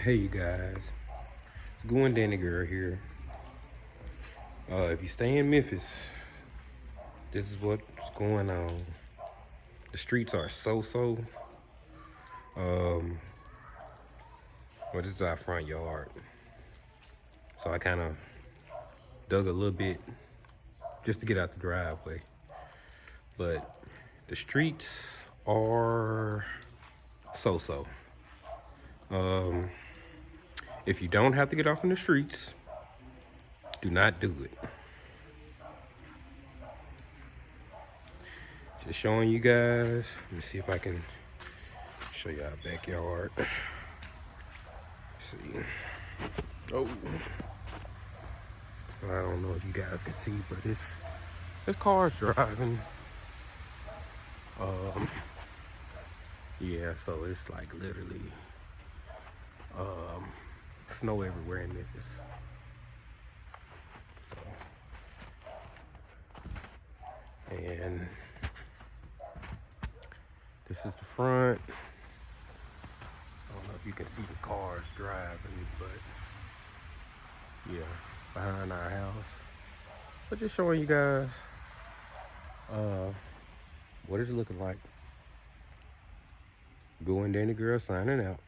Hey you guys, it's Going Danny Girl here. If you stay in Memphis, this is what's going on. The streets are so. Well, this is our front yard, so I kind of dug a little bit just to get out the driveway. But the streets are so. If you don't have to get off in the streets, do not do it. Just showing you guys. Let me see if I can show you our backyard. Let's see. Oh, I don't know if you guys can see, but it's cars driving. Yeah, so it's like literally snow everywhere in Memphis. So, and this is the front. I don't know if you can see the cars driving, but yeah, behind our house. But just showing you guys what it's looking like. Going Danny Girl signing out.